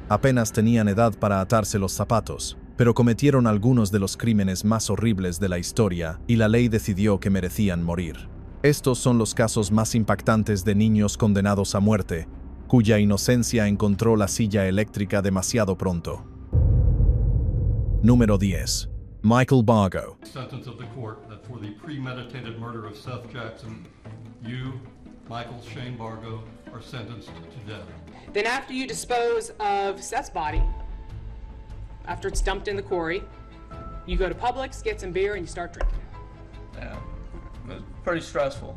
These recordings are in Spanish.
Apenas tenían edad para atarse los zapatos, pero cometieron algunos de los crímenes más horribles de la historia y la ley decidió que merecían morir. Estos son los casos más impactantes de niños condenados a muerte, cuya inocencia encontró la silla eléctrica demasiado pronto. Número 10. Michael Bargo. Sentence of the court that for the premeditated murder of Seth Jackson, you, Michael Shane Bargo, are sentenced to death. Then after you dispose of Seth's body, after it's dumped in the quarry, you go to Publix, get some beer, and you start drinking. Yeah, it was pretty stressful.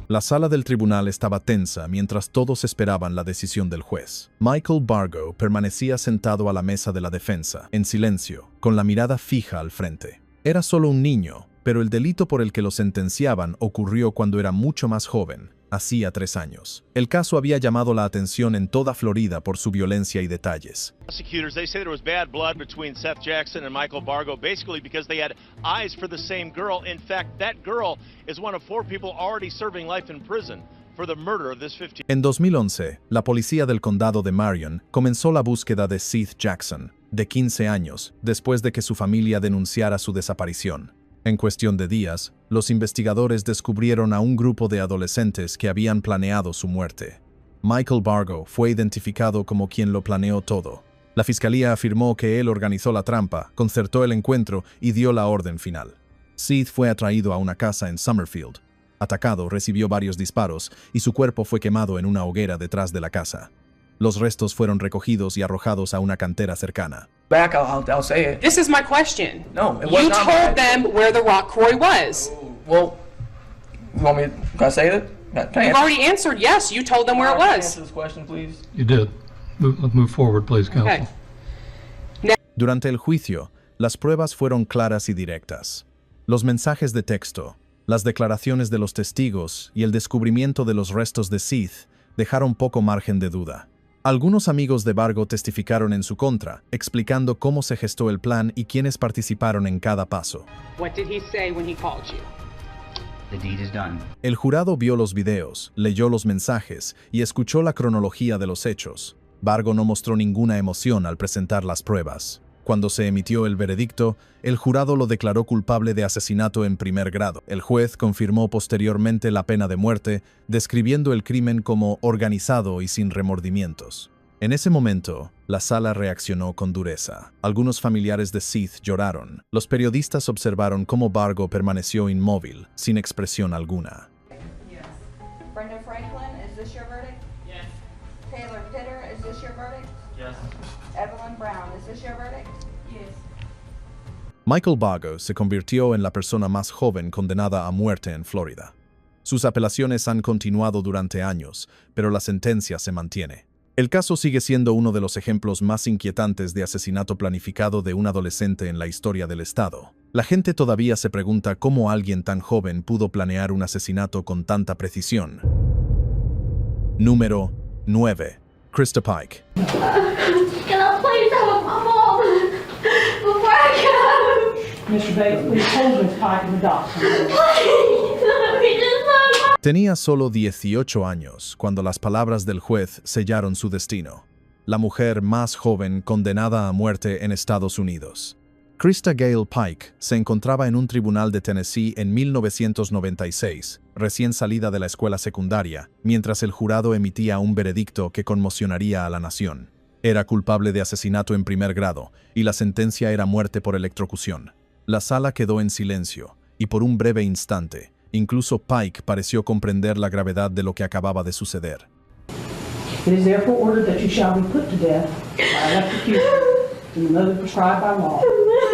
La sala del tribunal estaba tensa mientras todos esperaban la decisión del juez. Michael Bargo permanecía sentado a la mesa de la defensa, en silencio, con la mirada fija al frente. Era solo un niño, pero el delito por el que lo sentenciaban ocurrió cuando era mucho más joven, hacía 3 años. El caso había llamado la atención en toda Florida por su violencia y detalles. Prosecutors, they say there was bad blood between Seth Jackson and Michael Bargo, basically because they had eyes for the same girl. In fact, that girl is one of 4 people already serving life in prison for the murder of this 15. En 2011, la policía del condado de Marion comenzó la búsqueda de Seth Jackson, de 15 años, después de que su familia denunciara su desaparición. En cuestión de días, los investigadores descubrieron a un grupo de adolescentes que habían planeado su muerte. Michael Bargo fue identificado como quien lo planeó todo. La fiscalía afirmó que él organizó la trampa, concertó el encuentro y dio la orden final. Seth fue atraído a una casa en Summerfield. Atacado, recibió varios disparos y su cuerpo fue quemado en una hoguera detrás de la casa. Los restos fueron recogidos y arrojados a una cantera cercana. Back, I'll say it. This is my question. No, it was You not told my- them where the rock quarry was. Well, you want me? Can I say that? Can I You've answer- already answered yes. You told them where it Can I was. answer this question, please? You did. Let's move forward, please, counsel. Okay. Durante el juicio, las pruebas fueron claras y directas. Los mensajes de texto, las declaraciones de los testigos y el descubrimiento de los restos de Seth dejaron poco margen de duda. Algunos amigos de Bargo testificaron en su contra, explicando cómo se gestó el plan y quiénes participaron en cada paso. What did he say when he called you? The deed is done. El jurado vio los videos, leyó los mensajes y escuchó la cronología de los hechos. Bargo no mostró ninguna emoción al presentar las pruebas. Cuando se emitió el veredicto, el jurado lo declaró culpable de asesinato en primer grado. El juez confirmó posteriormente la pena de muerte, describiendo el crimen como organizado y sin remordimientos. En ese momento, la sala reaccionó con dureza. Algunos familiares de Seth lloraron. Los periodistas observaron cómo Bargo permaneció inmóvil, sin expresión alguna. Yes. Brenda Franklin, is this your verdict? Yes. Taylor Pitter, is this your verdict? Yes. Evelyn Brown, is this your verdict? Yes. Michael Bargo se convirtió en la persona más joven condenada a muerte en Florida. Sus apelaciones han continuado durante años, pero la sentencia se mantiene. El caso sigue siendo uno de los ejemplos más inquietantes de asesinato planificado de un adolescente en la historia del estado. La gente todavía se pregunta cómo alguien tan joven pudo planear un asesinato con tanta precisión. Número 9. Krista Pike. Can I please have my mom before I go? Mr. Bates, please hold Miss Pike in the doctor. Please, let me just have my Tenía solo 18 años cuando las palabras del juez sellaron su destino. La mujer más joven condenada a muerte en Estados Unidos. Krista Gale Pike se encontraba en un tribunal de Tennessee en 1996, recién salida de la escuela secundaria, mientras el jurado emitía un veredicto que conmocionaría a la nación. Era culpable de asesinato en primer grado, y la sentencia era muerte por electrocución. La sala quedó en silencio, y por un breve instante, incluso Pike pareció comprender la gravedad de lo que acababa de suceder. It is therefore ordered that you shall be put to death by electrocution in the method prescribed by law,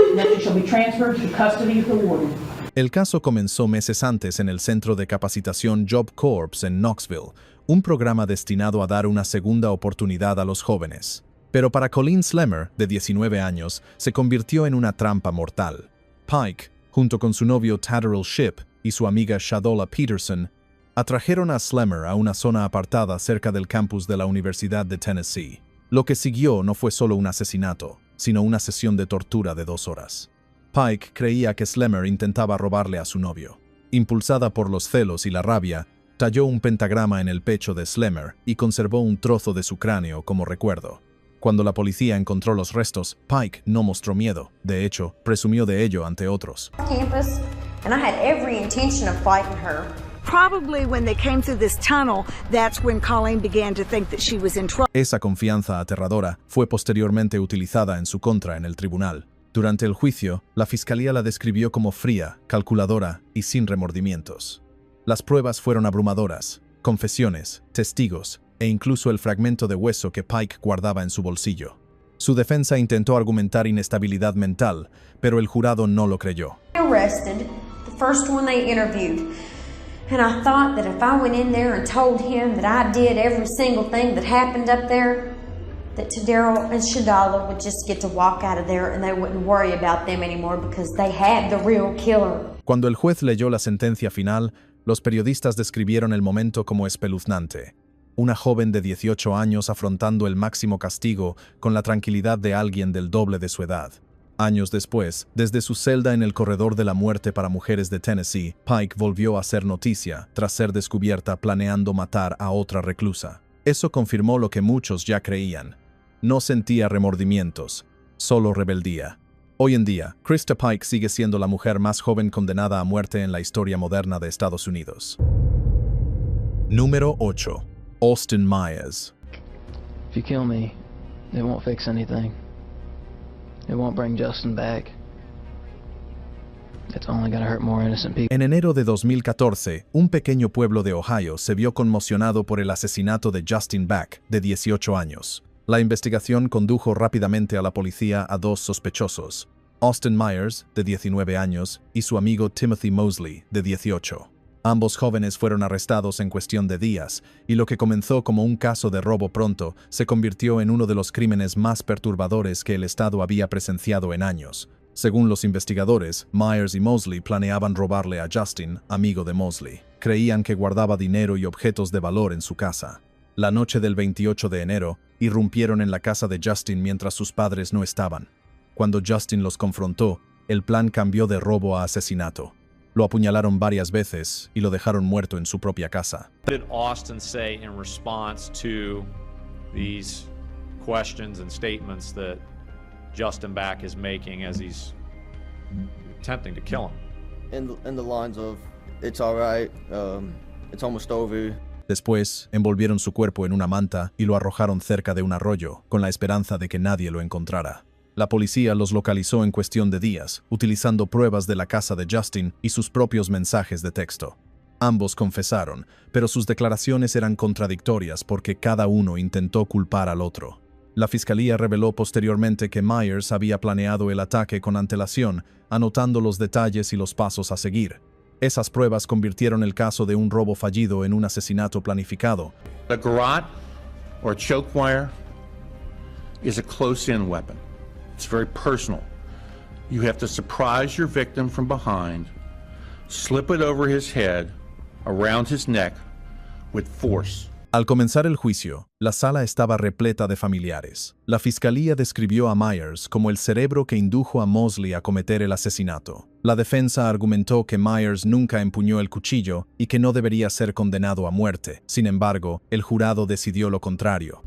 and that you shall be transferred to the custody of the warden. El caso comenzó meses antes en el Centro de Capacitación Job Corps en Knoxville, un programa destinado a dar una segunda oportunidad a los jóvenes. Pero para Colleen Slemmer, de 19 años, se convirtió en una trampa mortal. Pike, junto con su novio Tatterall Shipp y su amiga Shadola Peterson, atrajeron a Slemmer a una zona apartada cerca del campus de la Universidad de Tennessee. Lo que siguió no fue solo un asesinato, sino una sesión de tortura de 2 horas. Pike creía que Slemmer intentaba robarle a su novio. Impulsada por los celos y la rabia, talló un pentagrama en el pecho de Slemmer y conservó un trozo de su cráneo como recuerdo. Cuando la policía encontró los restos, Pike no mostró miedo. De hecho, presumió de ello ante otros. Campus, and I had every intention of fighting her. Probably when they came through this tunnel, that's when Colleen began to think that she was in trouble. Esa confianza aterradora fue posteriormente utilizada en su contra en el tribunal. Durante el juicio, la fiscalía la describió como fría, calculadora y sin remordimientos. Las pruebas fueron abrumadoras: confesiones, testigos e incluso el fragmento de hueso que Pike guardaba en su bolsillo. Su defensa intentó argumentar inestabilidad mental, pero el jurado no lo creyó. Arrested, the first one they interviewed. And I thought that if I went in there and told him that I did every single thing that happened up there, that Tadaro and Shadala would just get to walk out of there and they wouldn't worry about them anymore because they had the real killer. Cuando el juez leyó la sentencia final, los periodistas describieron el momento como espeluznante. Una joven de 18 años afrontando el máximo castigo con la tranquilidad de alguien del doble de su edad. Años después, desde su celda en el corredor de la muerte para mujeres de Tennessee, Pike volvió a hacer noticia tras ser descubierta planeando matar a otra reclusa. Eso confirmó lo que muchos ya creían. No sentía remordimientos, solo rebeldía. Hoy en día, Krista Pike sigue siendo la mujer más joven condenada a muerte en la historia moderna de Estados Unidos. Número 8. Austin Myers. If you kill me, it won't fix anything. It won't bring Justin back. It's only gonna hurt more innocent people. En enero de 2014, un pequeño pueblo de Ohio se vio conmocionado por el asesinato de Justin Back, de 18 años. La investigación condujo rápidamente a la policía a dos sospechosos: Austin Myers, de 19 años, y su amigo Timothy Mosley, de 18. Ambos jóvenes fueron arrestados en cuestión de días, y lo que comenzó como un caso de robo pronto se convirtió en uno de los crímenes más perturbadores que el Estado había presenciado en años. Según los investigadores, Myers y Mosley planeaban robarle a Justin, amigo de Mosley. Creían que guardaba dinero y objetos de valor en su casa. La noche del 28 de enero, irrumpieron en la casa de Justin mientras sus padres no estaban. Cuando Justin los confrontó, el plan cambió de robo a asesinato. Lo apuñalaron varias veces y lo dejaron muerto en su propia casa. What did Austin say in response to these questions and statements that Justin Back is making as he's attempting to kill him? In the lines of, it's all right, it's almost over. Después, envolvieron su cuerpo en una manta y lo arrojaron cerca de un arroyo, con la esperanza de que nadie lo encontrara. La policía los localizó en cuestión de días, utilizando pruebas de la casa de Justin y sus propios mensajes de texto. Ambos confesaron, pero sus declaraciones eran contradictorias porque cada uno intentó culpar al otro. La fiscalía reveló posteriormente que Myers había planeado el ataque con antelación, anotando los detalles y los pasos a seguir. Esas pruebas convirtieron el caso de un robo fallido en un asesinato planificado. A garrote or choke wire is a close-in weapon. It's very personal. You have to surprise your victim from behind, slip it over his head, around his neck, with force. Al comenzar el juicio, la sala estaba repleta de familiares. La fiscalía describió a Myers como el cerebro que indujo a Mosley a cometer el asesinato. La defensa argumentó que Myers nunca empuñó el cuchillo y que no debería ser condenado a muerte. Sin embargo, el jurado decidió lo contrario.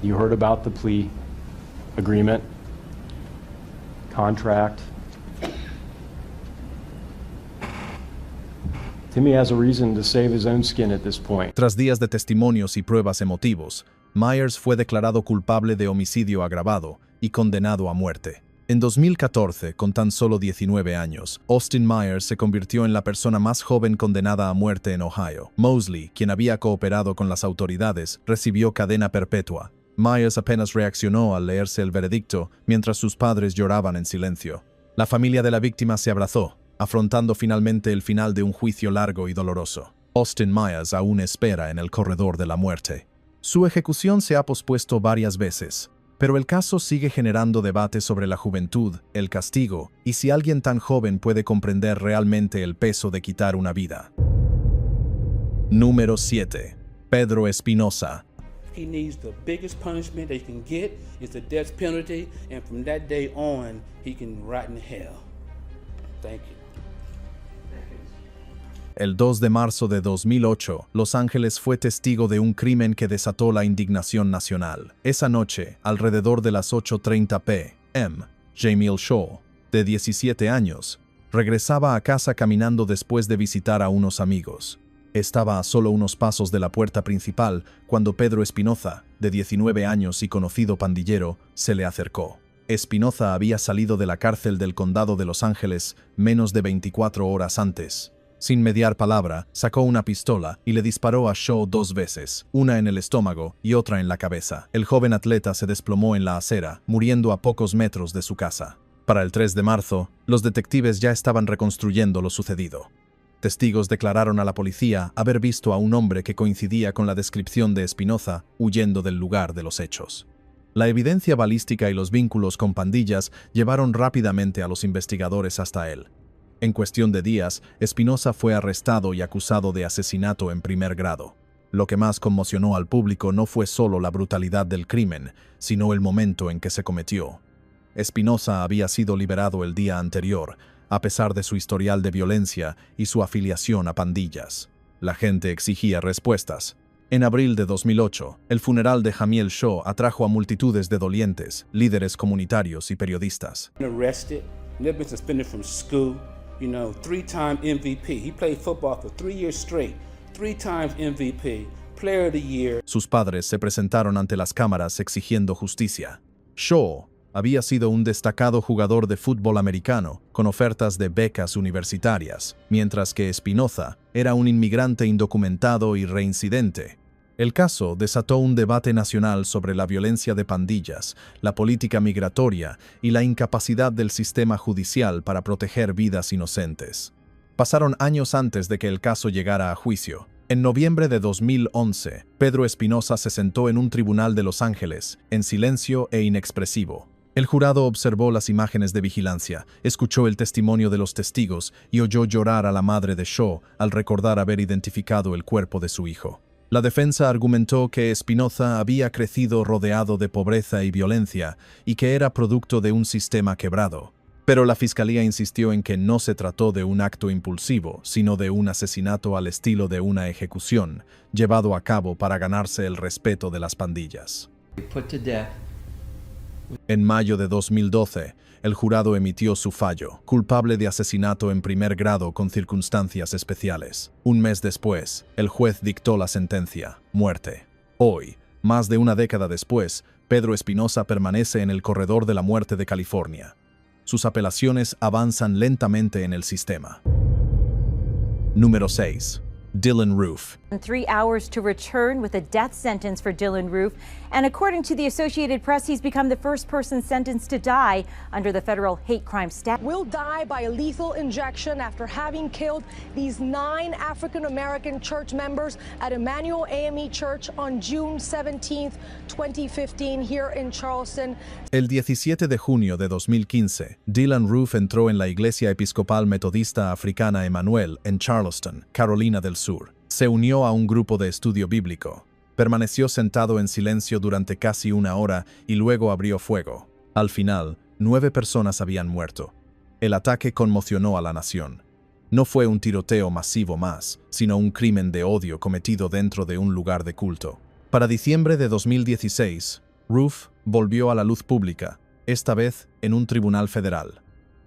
You heard about the plea agreement, contract. Timmy has a reason to save his own skin at this point. Tras días de testimonios y pruebas emotivos, Myers fue declarado culpable de homicidio agravado y condenado a muerte. En 2014, con tan solo 19 años, Austin Myers se convirtió en la persona más joven condenada a muerte en Ohio. Mosley, quien había cooperado con las autoridades, recibió cadena perpetua. Myers apenas reaccionó al leerse el veredicto, mientras sus padres lloraban en silencio. La familia de la víctima se abrazó, afrontando finalmente el final de un juicio largo y doloroso. Austin Myers aún espera en el corredor de la muerte. Su ejecución se ha pospuesto varias veces, pero el caso sigue generando debate sobre la juventud, el castigo, y si alguien tan joven puede comprender realmente el peso de quitar una vida. Número 7. Pedro Espinosa. He needs the biggest punishment they can get is the death penalty, and from that day on, he can rot in hell. Thank you. El 2 de marzo de 2008, Los Ángeles fue testigo de un crimen que desató la indignación nacional. Esa noche, alrededor de las 8:30 p.m., Jamil Shaw, de 17 años, regresaba a casa caminando después de visitar a unos amigos. Estaba a solo unos pasos de la puerta principal cuando Pedro Espinoza, de 19 años y conocido pandillero, se le acercó. Espinoza había salido de la cárcel del condado de Los Ángeles menos de 24 horas antes. Sin mediar palabra, sacó una pistola y le disparó a Shaw 2 veces, una en el estómago y otra en la cabeza. El joven atleta se desplomó en la acera, muriendo a pocos metros de su casa. Para el 3 de marzo, los detectives ya estaban reconstruyendo lo sucedido. Testigos declararon a la policía haber visto a un hombre que coincidía con la descripción de Espinoza huyendo del lugar de los hechos. La evidencia balística y los vínculos con pandillas llevaron rápidamente a los investigadores hasta él. En cuestión de días, Espinoza fue arrestado y acusado de asesinato en primer grado. Lo que más conmocionó al público no fue solo la brutalidad del crimen, sino el momento en que se cometió. Espinoza había sido liberado el día anterior, a pesar de su historial de violencia y su afiliación a pandillas. La gente exigía respuestas. En abril de 2008, el funeral de Jamil Shaw atrajo a multitudes de dolientes, líderes comunitarios y periodistas. Arrested, never been suspended from school. 3-time MVP. He played football for 3 years straight. 3 times MVP, Player of the Year. Sus padres se presentaron ante las cámaras exigiendo justicia. Shaw había sido un destacado jugador de fútbol americano, con ofertas de becas universitarias, mientras que Espinoza era un inmigrante indocumentado y reincidente. El caso desató un debate nacional sobre la violencia de pandillas, la política migratoria y la incapacidad del sistema judicial para proteger vidas inocentes. Pasaron años antes de que el caso llegara a juicio. En noviembre de 2011, Pedro Espinoza se sentó en un tribunal de Los Ángeles, en silencio e inexpresivo. El jurado observó las imágenes de vigilancia, escuchó el testimonio de los testigos y oyó llorar a la madre de Shaw al recordar haber identificado el cuerpo de su hijo. La defensa argumentó que Espinoza había crecido rodeado de pobreza y violencia y que era producto de un sistema quebrado. Pero la fiscalía insistió en que no se trató de un acto impulsivo, sino de un asesinato al estilo de una ejecución, llevado a cabo para ganarse el respeto de las pandillas. En mayo de 2012, el jurado emitió su fallo, culpable de asesinato en primer grado con circunstancias especiales. Un mes después, el juez dictó la sentencia: muerte. Hoy, más de una década después, Pedro Espinoza permanece en el corredor de la muerte de California. Sus apelaciones avanzan lentamente en el sistema. Número 6. Dylann Roof. 3 hours to return with a death sentence for Dylann Roof. And according to the Associated Press, he's become the first person sentenced to die under the federal hate crime statute. Will die by a lethal injection after having killed these 9 African-American church members at Emmanuel AME Church on June 17, 2015, here in Charleston. El 17 de junio de 2015, Dylann Roof entró en la Iglesia Episcopal Metodista Africana Emmanuel en Charleston, Carolina del Sur. Se unió a un grupo de estudio bíblico. Permaneció sentado en silencio durante casi 1 hora y luego abrió fuego. Al final, 9 personas habían muerto. El ataque conmocionó a la nación. No fue un tiroteo masivo más, sino un crimen de odio cometido dentro de un lugar de culto. Para diciembre de 2016, Roof volvió a la luz pública, esta vez en un tribunal federal.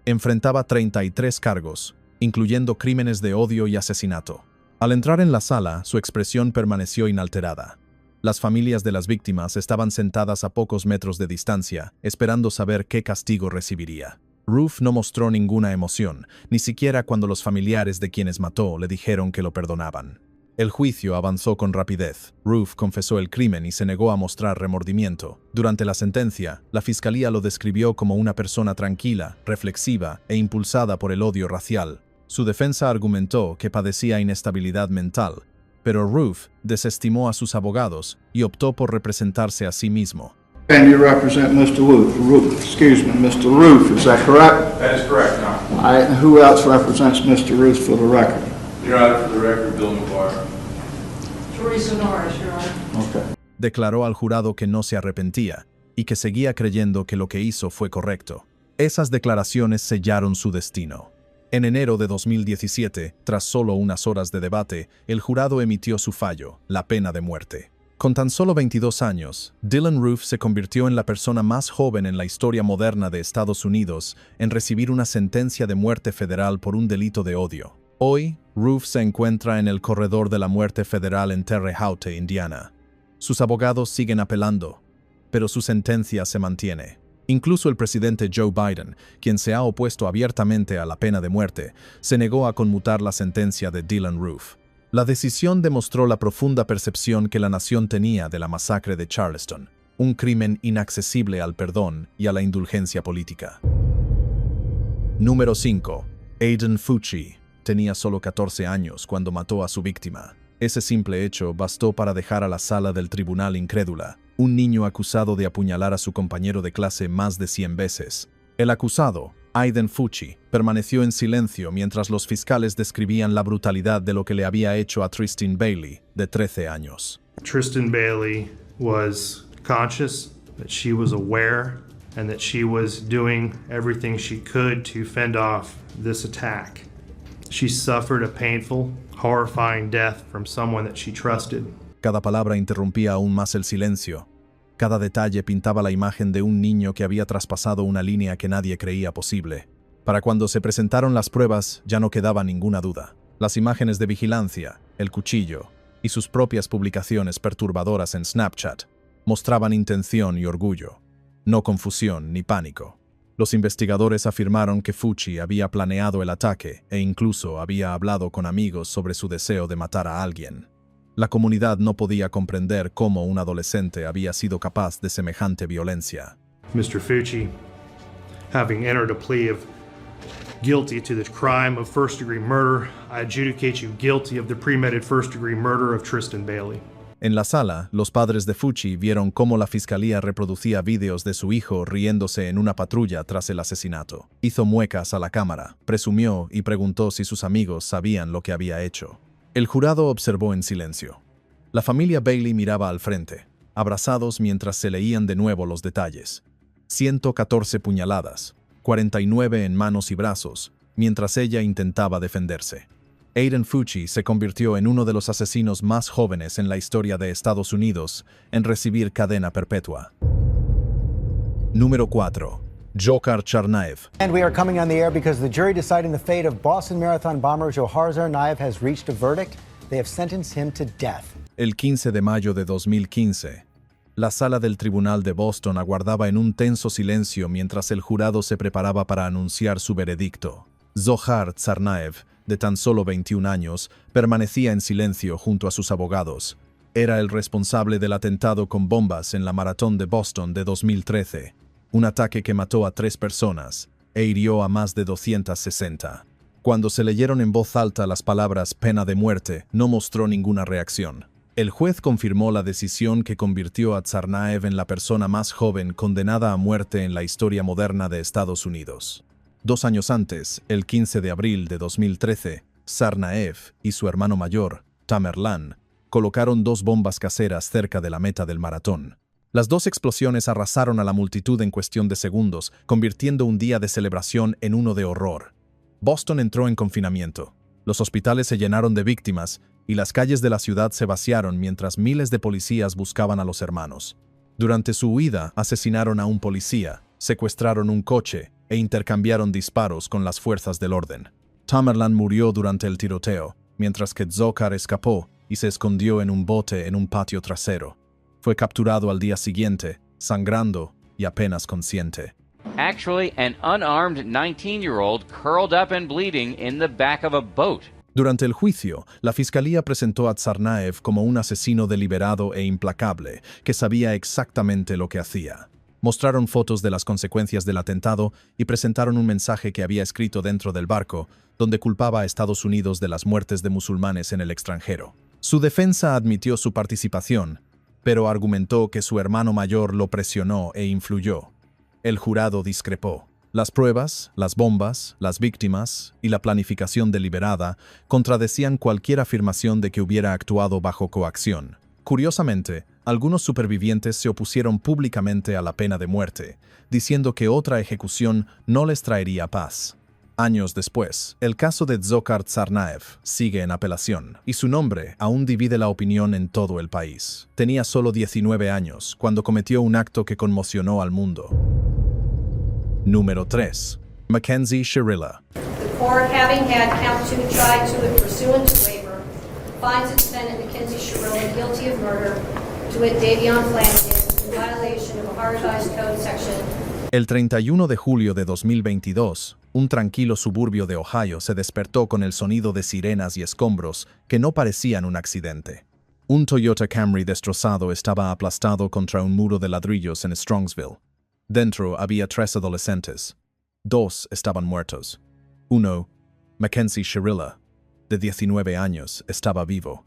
Enfrentaba 33 cargos, incluyendo crímenes de odio y asesinato. Al entrar en la sala, su expresión permaneció inalterada. Las familias de las víctimas estaban sentadas a pocos metros de distancia, esperando saber qué castigo recibiría. Roof no mostró ninguna emoción, ni siquiera cuando los familiares de quienes mató le dijeron que lo perdonaban. El juicio avanzó con rapidez. Roof confesó el crimen y se negó a mostrar remordimiento. Durante la sentencia, la fiscalía lo describió como una persona tranquila, reflexiva e impulsada por el odio racial. Su defensa argumentó que padecía inestabilidad mental, pero Roof desestimó a sus abogados y optó por representarse a sí mismo. And you represent Mr. Roof, excuse me, Mr. Roof, is that correct? That is correct, Your Honor. All right, and who else represents Mr. Roof for the record? Your Honor, for the record, Bill McGuire. Teresa Norris, Your Honor. Okay. Declaró al jurado que no se arrepentía y que seguía creyendo que lo que hizo fue correcto. Esas declaraciones sellaron su destino. En enero de 2017, tras solo unas horas de debate, el jurado emitió su fallo, la pena de muerte. Con tan solo 22 años, Dylann Roof se convirtió en la persona más joven en la historia moderna de Estados Unidos en recibir una sentencia de muerte federal por un delito de odio. Hoy, Roof se encuentra en el corredor de la muerte federal en Terre Haute, Indiana. Sus abogados siguen apelando, pero su sentencia se mantiene. Incluso el presidente Joe Biden, quien se ha opuesto abiertamente a la pena de muerte, se negó a conmutar la sentencia de Dylann Roof. La decisión demostró la profunda percepción que la nación tenía de la masacre de Charleston, un crimen inaccesible al perdón y a la indulgencia política. Número 5. Aiden Fucci tenía solo 14 años cuando mató a su víctima. Ese simple hecho bastó para dejar a la sala del tribunal incrédula, un niño acusado de apuñalar a su compañero de clase más de 100 veces. El acusado, Aiden Fucci, permaneció en silencio mientras los fiscales describían la brutalidad de lo que le había hecho a Tristan Bailey, de 13 años. Tristan Bailey was conscious, that she was aware, and that she was doing everything she could to fend off this attack. She suffered a painful, horrifying death from someone that she trusted. Cada palabra interrumpía aún más el silencio. Cada detalle pintaba la imagen de un niño que había traspasado una línea que nadie creía posible. Para cuando se presentaron las pruebas, ya no quedaba ninguna duda. Las imágenes de vigilancia, el cuchillo y sus propias publicaciones perturbadoras en Snapchat mostraban intención y orgullo, no confusión ni pánico. Los investigadores afirmaron que Fucci había planeado el ataque e incluso había hablado con amigos sobre su deseo de matar a alguien. La comunidad no podía comprender cómo un adolescente había sido capaz de semejante violencia. Mr. Fucci, having entered a plea of guilty to the crime of first-degree murder, I adjudicate you guilty of the premeditated first-degree murder of Tristan Bailey. En la sala, los padres de Fucci vieron cómo la fiscalía reproducía vídeos de su hijo riéndose en una patrulla tras el asesinato. Hizo muecas a la cámara, presumió y preguntó si sus amigos sabían lo que había hecho. El jurado observó en silencio. La familia Bailey miraba al frente, abrazados mientras se leían de nuevo los detalles. 114 puñaladas, 49 en manos y brazos, mientras ella intentaba defenderse. Aiden Fucci se convirtió en uno de los asesinos más jóvenes en la historia de Estados Unidos en recibir cadena perpetua. Número 4. Dzhokhar Tsarnaev. And we are coming on the air because the jury deciding the fate of Boston Marathon bomber Dzhokhar Tsarnaev has reached a verdict. They have sentenced him to death. El 15 de mayo de 2015, la sala del tribunal de Boston aguardaba en un tenso silencio mientras el jurado se preparaba para anunciar su veredicto. Dzhokhar Tsarnaev, de tan solo 21 años, permanecía en silencio junto a sus abogados. Era el responsable del atentado con bombas en la maratón de Boston de 2013. Un ataque que mató a 3 personas e hirió a más de 260. Cuando se leyeron en voz alta las palabras pena de muerte, no mostró ninguna reacción. El juez confirmó la decisión que convirtió a Tsarnaev en la persona más joven condenada a muerte en la historia moderna de Estados Unidos. 2 años antes, el 15 de abril de 2013, Tsarnaev y su hermano mayor, Tamerlan, colocaron 2 bombas caseras cerca de la meta del maratón. Las 2 explosiones arrasaron a la multitud en cuestión de segundos, convirtiendo un día de celebración en uno de horror. Boston entró en confinamiento. Los hospitales se llenaron de víctimas y las calles de la ciudad se vaciaron mientras miles de policías buscaban a los hermanos. Durante su huida, asesinaron a un policía, secuestraron un coche e intercambiaron disparos con las fuerzas del orden. Tamerlan murió durante el tiroteo, mientras que Dzhokhar escapó y se escondió en un bote en un patio trasero. Fue capturado al día siguiente, sangrando y apenas consciente. Actually, an unarmed 19-year-old curled up and bleeding in the back of a boat. Durante el juicio, la fiscalía presentó a Tsarnaev como un asesino deliberado e implacable que sabía exactamente lo que hacía. Mostraron fotos de las consecuencias del atentado y presentaron un mensaje que había escrito dentro del barco, donde culpaba a Estados Unidos de las muertes de musulmanes en el extranjero. Su defensa admitió su participación, pero argumentó que su hermano mayor lo presionó e influyó. El jurado discrepó. Las pruebas, las bombas, las víctimas y la planificación deliberada contradecían cualquier afirmación de que hubiera actuado bajo coacción. Curiosamente, algunos supervivientes se opusieron públicamente a la pena de muerte, diciendo que otra ejecución no les traería paz. Años después, el caso de Dzhokhar Tsarnaev sigue en apelación, y su nombre aún divide la opinión en todo el país. Tenía solo 19 años cuando cometió un acto que conmocionó al mundo. Número 3. Mackenzie Shirilla. The court, having had count 2 tried to it pursuant to waiver, finds its defendant Mackenzie Shirilla guilty of murder to wit Davion Flanagan in violation of Ohio Revised Code section. El 31 de julio de 2022, un tranquilo suburbio de Ohio se despertó con el sonido de sirenas y escombros que no parecían un accidente. Un Toyota Camry destrozado estaba aplastado contra un muro de ladrillos en Strongsville. Dentro había 3 adolescentes. 2 estaban muertos. Uno, Mackenzie Shirilla, de 19 años, estaba vivo.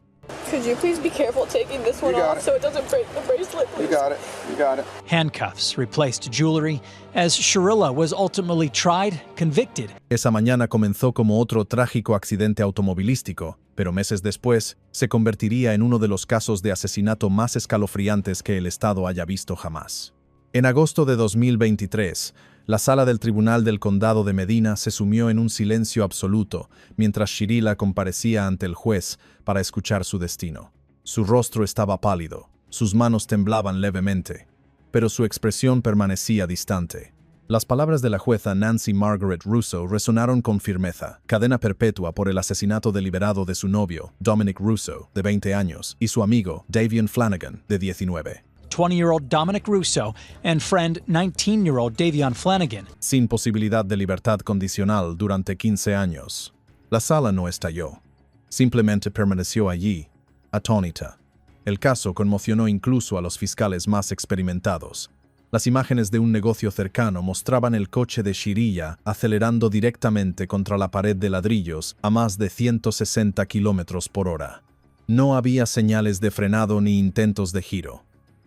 Could you please be careful taking this one off so it doesn't break the bracelet, please? You got it. Handcuffs replaced jewelry as Shirilla was ultimately tried, convicted. Esa mañana comenzó como otro trágico accidente automovilístico, pero meses después se convertiría en uno de los casos de asesinato más escalofriantes que el Estado haya visto jamás. En agosto de 2023, la sala del Tribunal del Condado de Medina se sumió en un silencio absoluto mientras Shirilla comparecía ante el juez para escuchar su destino. Su rostro estaba pálido, sus manos temblaban levemente, pero su expresión permanecía distante. Las palabras de la jueza Nancy Margaret Russo resonaron con firmeza: cadena perpetua por el asesinato deliberado de su novio, Dominic Russo, de 20 años, y su amigo, Davion Flanagan, de 19. 20-year-old Dominic Russo and friend 19-year-old Davion Flanagan. Sin posibilidad de libertad condicional durante 15 años. La sala no estalló. Simplemente permaneció allí, atónita. El caso conmocionó incluso a los fiscales más experimentados. Las imágenes de un negocio cercano mostraban el coche de Shirilla acelerando directamente contra la pared de ladrillos a más de 160 kilómetros por hora. No había señales de frenado ni intentos de giro.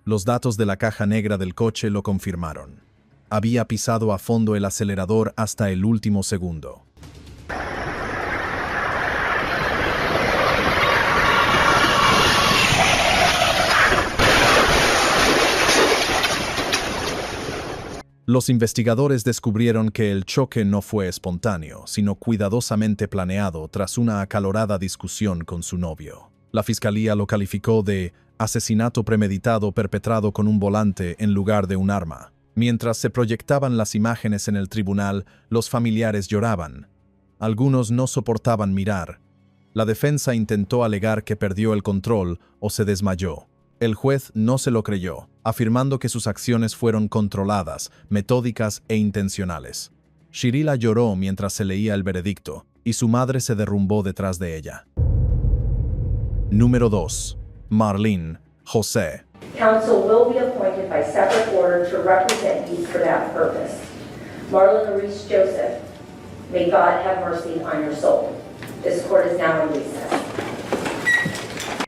Los datos de la caja negra del coche lo confirmaron. Había pisado a fondo el acelerador hasta el último segundo. Los investigadores descubrieron que el choque no fue espontáneo, sino cuidadosamente planeado tras una acalorada discusión con su novio. La fiscalía lo calificó de asesinato premeditado perpetrado con un volante en lugar de un arma. Mientras se proyectaban las imágenes en el tribunal, los familiares lloraban. Algunos no soportaban mirar. La defensa intentó alegar que perdió el control o se desmayó. El juez no se lo creyó, afirmando que sus acciones fueron controladas, metódicas e intencionales. Shirilla lloró mientras se leía el veredicto, y su madre se derrumbó detrás de ella. Número 2. Marlene José. Counsel will be appointed by separate order to represent you for that purpose. Marlene Reese Joseph, may God have mercy on your soul. This court is now in recess.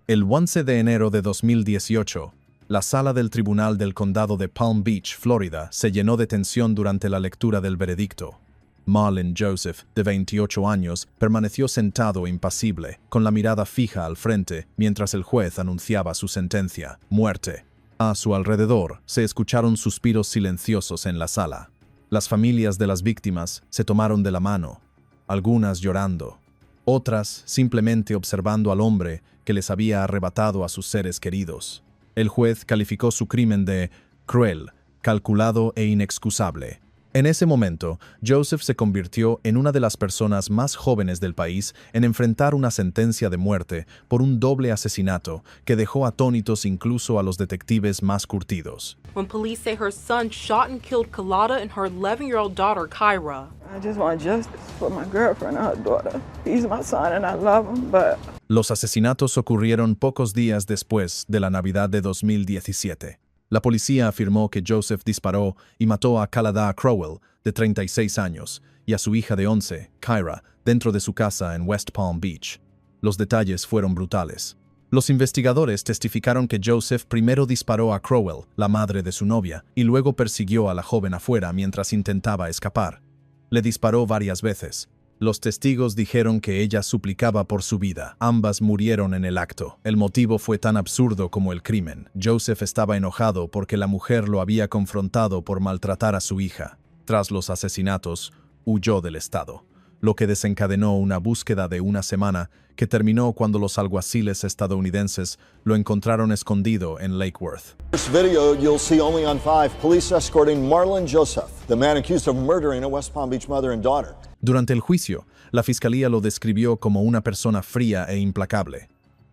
El 11 de enero de 2018, la sala del Tribunal del Condado de Palm Beach, Florida, se llenó de tensión durante la lectura del veredicto. Marlene Joseph, de 28 años, permaneció sentado impasible, con la mirada fija al frente, mientras el juez anunciaba su sentencia: muerte. A su alrededor se escucharon suspiros silenciosos en la sala. Las familias de las víctimas se tomaron de la mano, algunas llorando, otras simplemente observando al hombre que les había arrebatado a sus seres queridos. El juez calificó su crimen de cruel, calculado e inexcusable. En ese momento, Joseph se convirtió en una de las personas más jóvenes del país en enfrentar una sentencia de muerte por un doble asesinato que dejó atónitos incluso a los detectives más curtidos. When police say her son shot and killed Kalada and her 11-year-old daughter, Kyra. I just want justice for my girlfriend and her daughter. He's my son and I love him, but... Los asesinatos ocurrieron pocos días después de la Navidad de 2017. La policía afirmó que Joseph disparó y mató a Kalada Crowell, de 36 años, y a su hija de 11, Kyra, dentro de su casa en West Palm Beach. Los detalles fueron brutales. Los investigadores testificaron que Joseph primero disparó a Crowell, la madre de su novia, y luego persiguió a la joven afuera mientras intentaba escapar. Le disparó varias veces. Los testigos dijeron que ella suplicaba por su vida. Ambas murieron en el acto. El motivo fue tan absurdo como el crimen. Joseph estaba enojado porque la mujer lo había confrontado por maltratar a su hija. Tras los asesinatos, huyó del estado. lo que desencadenó una búsqueda de una semana que terminó cuando los alguaciles estadounidenses lo encontraron escondido en Lake Worth. This video you'll see only on 5, police escorting Marlon Joseph, the man accused of murdering a West Palm Beach mother and daughter. Durante el juicio, la fiscalía lo describió como una persona fría e implacable.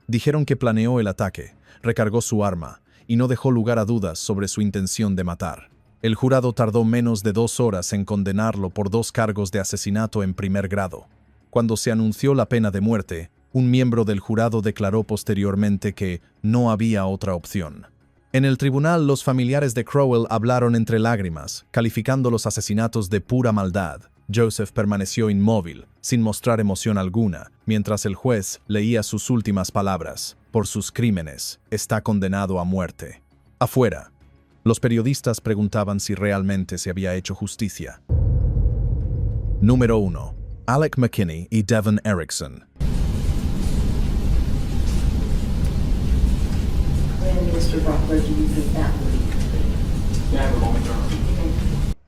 Dijeron que planeó el ataque, recargó su arma y no dejó lugar a dudas sobre su intención de matar. El jurado tardó menos de 2 horas en condenarlo por 2 cargos de asesinato en primer grado. Cuando se anunció la pena de muerte, un miembro del jurado declaró posteriormente que no había otra opción. En el tribunal, los familiares de Crowell hablaron entre lágrimas, calificando los asesinatos de pura maldad. Joseph permaneció inmóvil, sin mostrar emoción alguna, mientras el juez leía sus últimas palabras. Por sus crímenes, está condenado a muerte. Afuera, los periodistas preguntaban si realmente se había hecho justicia. Número 1. Alec McKinney y Devon Erickson.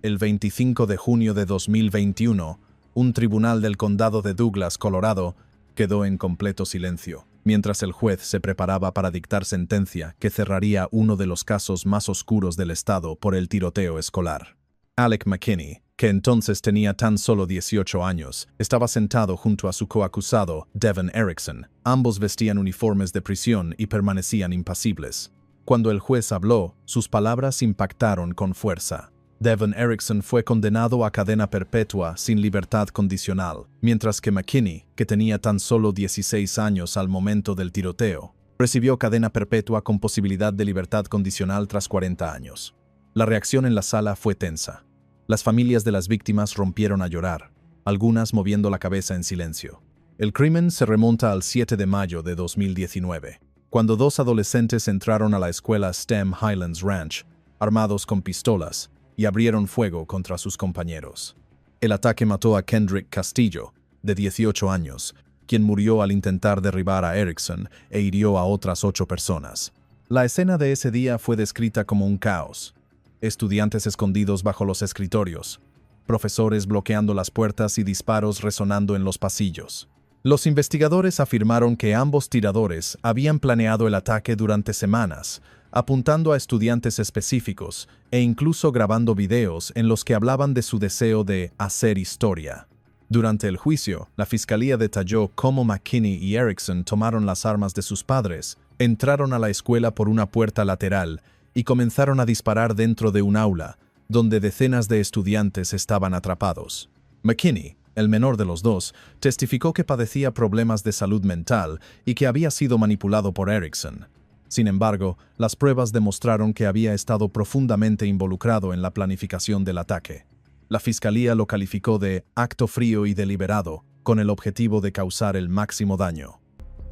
El 25 de junio de 2021, un tribunal del condado de Douglas, Colorado, quedó en completo silencio, mientras el juez se preparaba para dictar sentencia que cerraría uno de los casos más oscuros del estado por el tiroteo escolar. Alec McKinney, que entonces tenía tan solo 18 años, estaba sentado junto a su coacusado, Devon Erickson. Ambos vestían uniformes de prisión y permanecían impasibles. Cuando el juez habló, sus palabras impactaron con fuerza. Devon Erickson fue condenado a cadena perpetua sin libertad condicional, mientras que McKinney, que tenía tan solo 16 años al momento del tiroteo, recibió cadena perpetua con posibilidad de libertad condicional tras 40 años. La reacción en la sala fue tensa. Las familias de las víctimas rompieron a llorar, algunas moviendo la cabeza en silencio. El crimen se remonta al 7 de mayo de 2019, cuando 2 adolescentes entraron a la escuela STEM Highlands Ranch, armados con pistolas, y abrieron fuego contra sus compañeros. El ataque mató a Kendrick Castillo, de 18 años, quien murió al intentar derribar a Erickson e hirió a otras 8 personas. La escena de ese día fue descrita como un caos. Estudiantes escondidos bajo los escritorios, profesores bloqueando las puertas y disparos resonando en los pasillos. Los investigadores afirmaron que ambos tiradores habían planeado el ataque durante semanas, apuntando a estudiantes específicos e incluso grabando videos en los que hablaban de su deseo de hacer historia. Durante el juicio, la fiscalía detalló cómo McKinney y Erickson tomaron las armas de sus padres, entraron a la escuela por una puerta lateral y comenzaron a disparar dentro de un aula, donde decenas de estudiantes estaban atrapados. McKinney, el menor de los dos, testificó que padecía problemas de salud mental y que había sido manipulado por Erickson. Sin embargo, las pruebas demostraron que había estado profundamente involucrado en la planificación del ataque. La fiscalía lo calificó de acto frío y deliberado, con el objetivo de causar el máximo daño.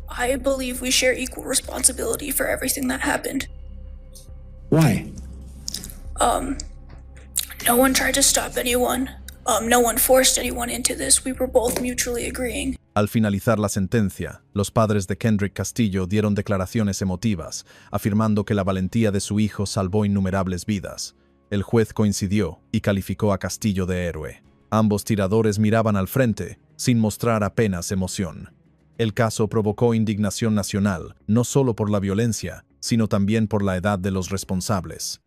I believe we share equal responsibility for everything that happened. Why? No one tried to stop anyone. No one forced anyone into this. We were both mutually agreeing. Al finalizar la sentencia, los padres de Kendrick Castillo dieron declaraciones emotivas, afirmando que la valentía de su hijo salvó innumerables vidas. El juez coincidió y calificó a Castillo de héroe. Ambos tiradores miraban al frente, sin mostrar apenas emoción. El caso provocó indignación nacional, no solo por la violencia, sino también por la edad de los responsables.